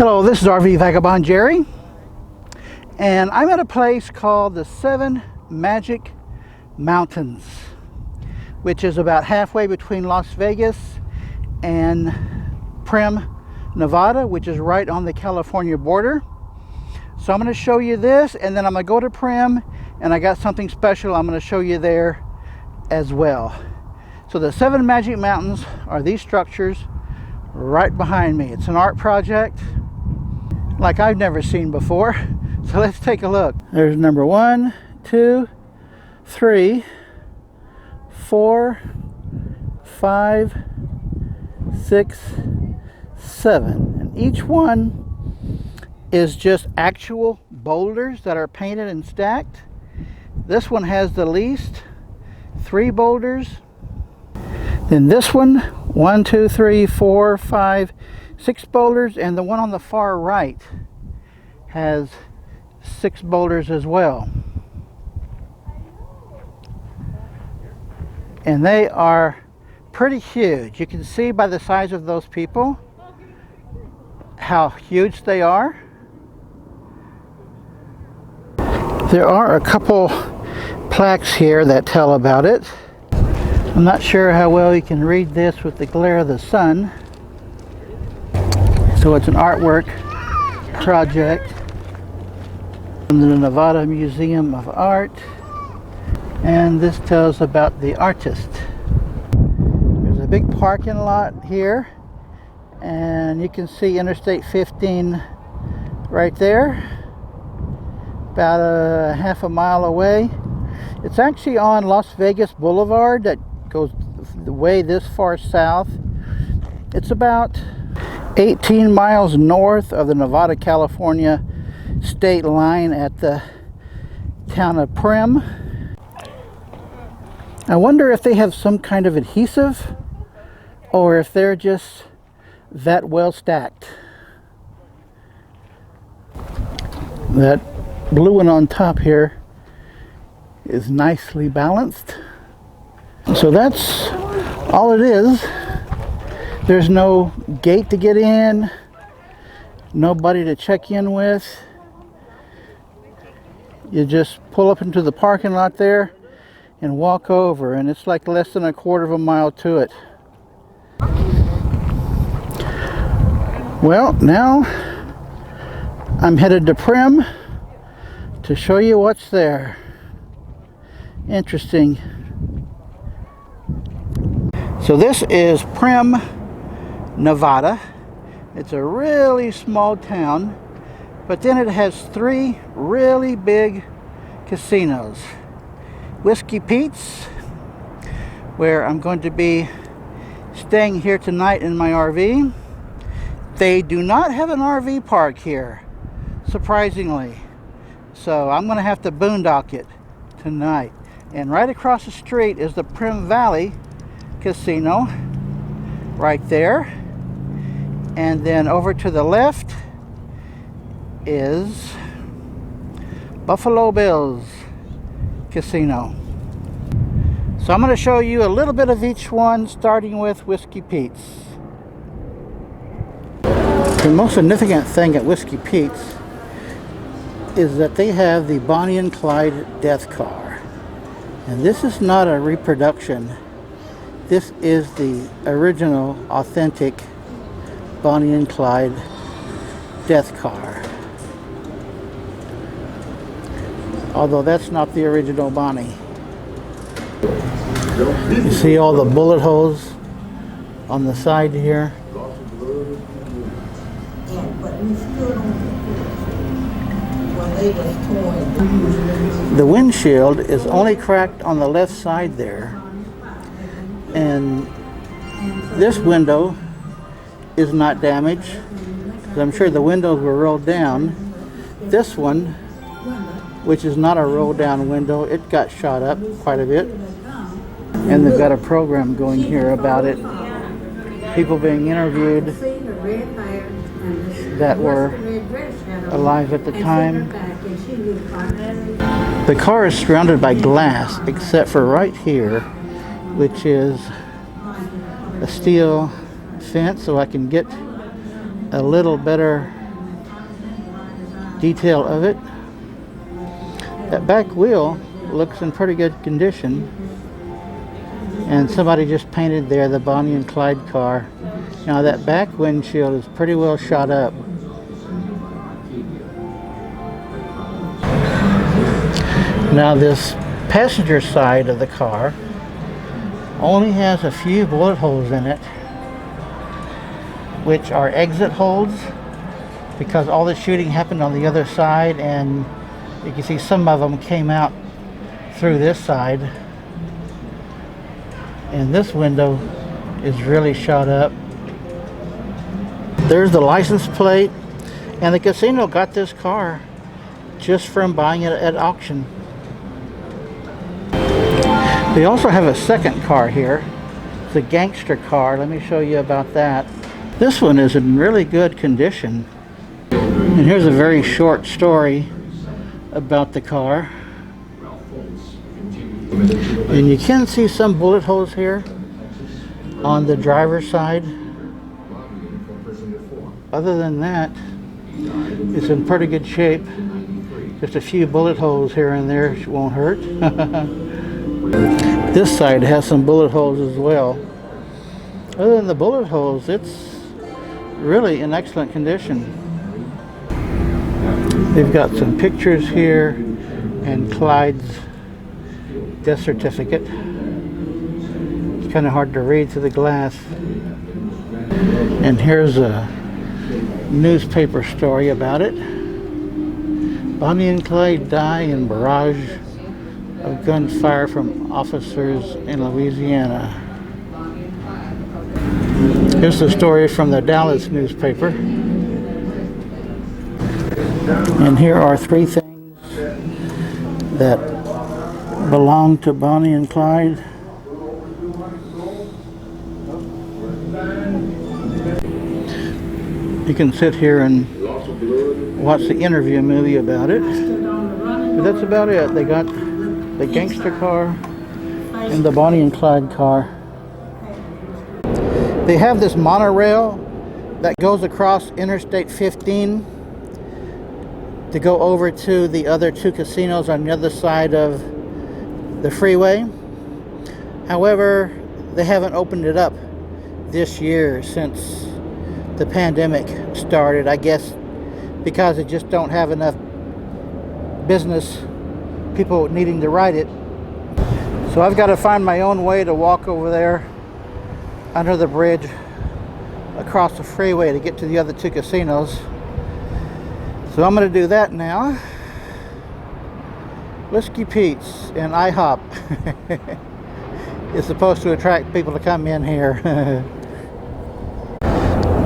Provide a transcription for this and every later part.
Hello, this is RV Vagabond Jerry, and I'm at a place called the Seven Magic Mountains, which is about halfway between Las Vegas and Primm, Nevada, which is right on the California border. So I'm going to show you this, and then I'm going to go to Primm, and I got something special I'm going to show you there as well. So the Seven Magic Mountains are these structures right behind me. It's an art project like I've never seen before. So let's take a look. There's number 1, 2, 3, 4, 5, 6, 7. And each one is just actual boulders that are painted and stacked. This one has the least 3 boulders. Then this one, 1, 2, 3, 4, 5, 6 boulders, and the one on the far right has 6 boulders as well. And they are pretty huge. You can see by the size of those people how huge they are. There are a couple plaques here that tell about it. I'm not sure how well you can read this with the glare of the sun. So it's an artwork project from the Nevada Museum of Art, and this tells about the artist. There's a big parking lot here, and you can see Interstate 15 right there, about a half a mile away. It's actually on Las Vegas Boulevard that goes way this far south. It's about 18 miles north of the Nevada-California state line at the town of Primm. I wonder if they have some kind of adhesive or if they're just that well stacked. That blue one on top here is nicely balanced. So that's all it is. There's no gate to get in, nobody to check in with. You just pull up into the parking lot there and walk over, and it's like less than a quarter of a mile to it. Well, now I'm headed to Primm to show you what's there. Interesting. So this is Primm, Nevada. It's a really small town, but then it has 3 really big casinos. Whiskey Pete's, where I'm going to be staying here tonight in my RV. They do not have an RV park here, surprisingly. So I'm going to have to boondock it tonight. And right across the street is the Primm Valley Casino, right there. And then over to the left is Buffalo Bills Casino. So I'm going to show you a little bit of each one, starting with Whiskey Pete's. The most significant thing at Whiskey Pete's is that they have the Bonnie and Clyde death car. And this is not a reproduction. This is the original, authentic Bonnie and Clyde death car. Although that's not the original Bonnie. You see all the bullet holes on the side here. The windshield is only cracked on the left side there. And this window is not damaged, because I'm sure the windows were rolled down. This one, which is not a roll down window, it got shot up quite a bit. And they've got a program going here about it. People being interviewed that were alive at the time. The car is surrounded by glass except for right here, which is a steel fence, so I can get a little better detail of it. That back wheel looks in pretty good condition. And somebody just painted there the Bonnie and Clyde car. Now that back windshield is pretty well shot up. Now this passenger side of the car only has a few bullet holes in it, which are exit holes, because all the shooting happened on the other side, and you can see some of them came out through this side. And this window is really shot up. There's the license plate, and the casino got this car just from buying it at auction. They also have a second car here. It's a Gangster Car. Let me show you about that. This one is in really good condition. And here's a very short story about the car. And you can see some bullet holes here on the driver's side. Other than that, it's in pretty good shape. Just a few bullet holes here and there won't hurt. This side has some bullet holes as well. Other than the bullet holes, it's really in excellent condition. They've got some pictures here and Clyde's death certificate. It's kind of hard to read through the glass. And here's a newspaper story about it. Bonnie and Clyde die in barrage of gunfire from officers in Louisiana. Here's the story from the Dallas newspaper. And here are 3 things that belong to Bonnie and Clyde. You can sit here and watch the interview movie about it. But that's about it. They got the Gangster Car and the Bonnie and Clyde car. They have this monorail that goes across Interstate 15 to go over to the other 2 casinos on the other side of the freeway. However, they haven't opened it up this year since the pandemic started. I guess because they just don't have enough business people needing to ride it. So I've got to find my own way to walk over there under the bridge across the freeway to get to the other 2 casinos. So I'm going to do that now. Whiskey Pete's and IHOP is supposed to attract people to come in here.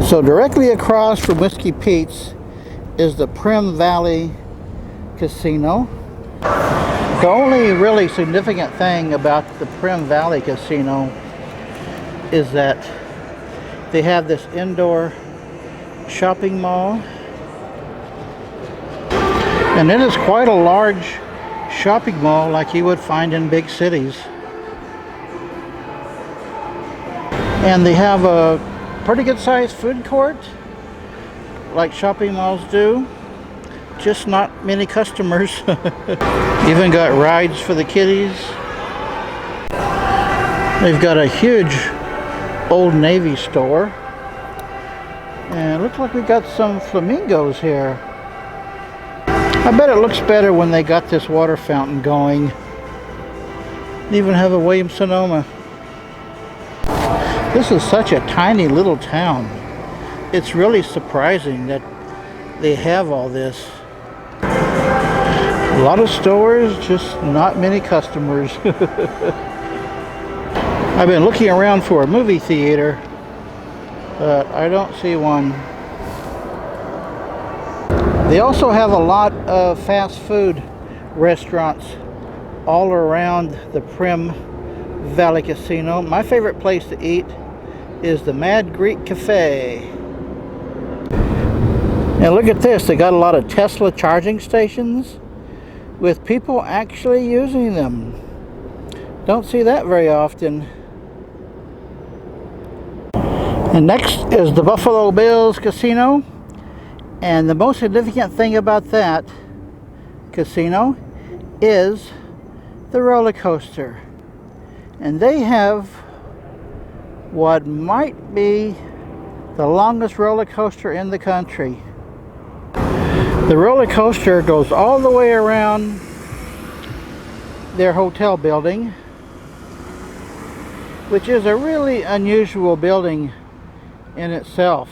So directly across from Whiskey Pete's is the Primm Valley Casino. The only really significant thing about the Primm Valley Casino is that they have this indoor shopping mall. And it is quite a large shopping mall like you would find in big cities. And they have a pretty good sized food court like shopping malls do. Just not many customers. Even got rides for the kiddies. They've got a huge Old Navy store. And it looks like we got some flamingos here. I bet it looks better when they got this water fountain going. They even have a Williams-Sonoma. This is such a tiny little town. It's really surprising that they have all this. A lot of stores, just not many customers. I've been looking around for a movie theater, but I don't see one. They also have a lot of fast food restaurants all around the Primm Valley Casino. My favorite place to eat is the Mad Greek Cafe. Now look at this, they got a lot of Tesla charging stations with people actually using them. Don't see that very often. And next is the Buffalo Bills Casino. And the most significant thing about that casino is the roller coaster. And they have what might be the longest roller coaster in the country. The roller coaster goes all the way around their hotel building, which is a really unusual building in itself.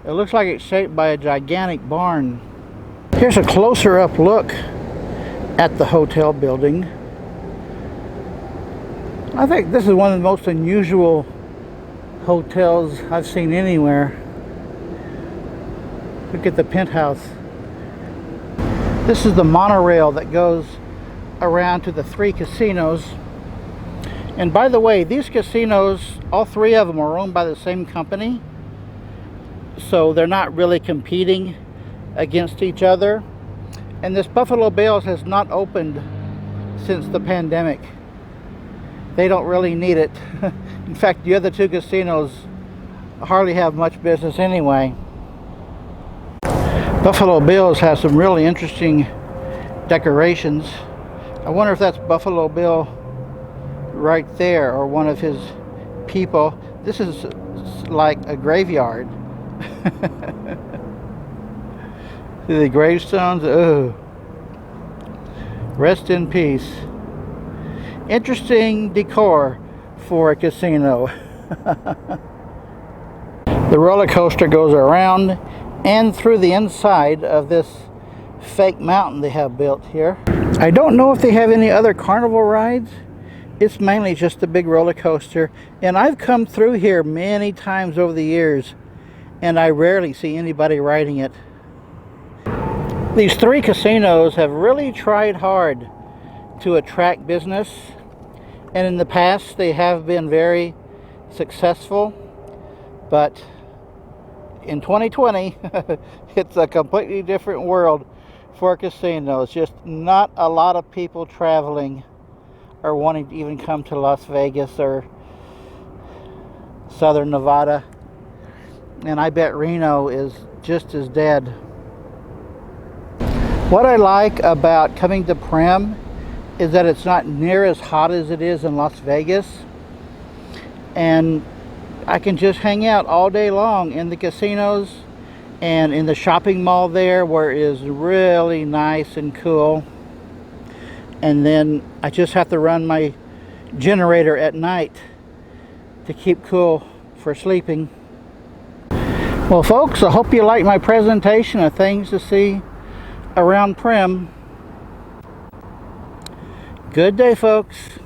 It looks like it's shaped by a gigantic barn. Here's a closer up look at the hotel building. I think this is one of the most unusual hotels I've seen anywhere. Look at the penthouse. This is the monorail that goes around to the 3 casinos. And by the way, these casinos, all 3 of them are owned by the same company. So they're not really competing against each other. And this Buffalo Bills has not opened since the pandemic. They don't really need it. In fact, the other 2 casinos hardly have much business anyway. Buffalo Bills has some really interesting decorations. I wonder if that's Buffalo Bill right there, or one of his people. This is like a graveyard. See the gravestones? Oh, rest in peace. Interesting decor for a casino. The roller coaster goes around and through the inside of this fake mountain they have built here. I don't know if they have any other carnival rides. It's mainly just a big roller coaster, and I've come through here many times over the years, and I rarely see anybody riding it. These 3 casinos have really tried hard to attract business, and in the past they have been very successful, but in 2020 it's a completely different world for casinos. Just not a lot of people traveling or wanting to even come to Las Vegas or Southern Nevada, and I bet Reno is just as dead. What I like about coming to Primm is that it's not near as hot as it is in Las Vegas, and I can just hang out all day long in the casinos and in the shopping mall there, where it is really nice and cool. And then I just have to run my generator at night to keep cool for sleeping. Well folks, I hope you like my presentation of things to see around Primm. Good day folks.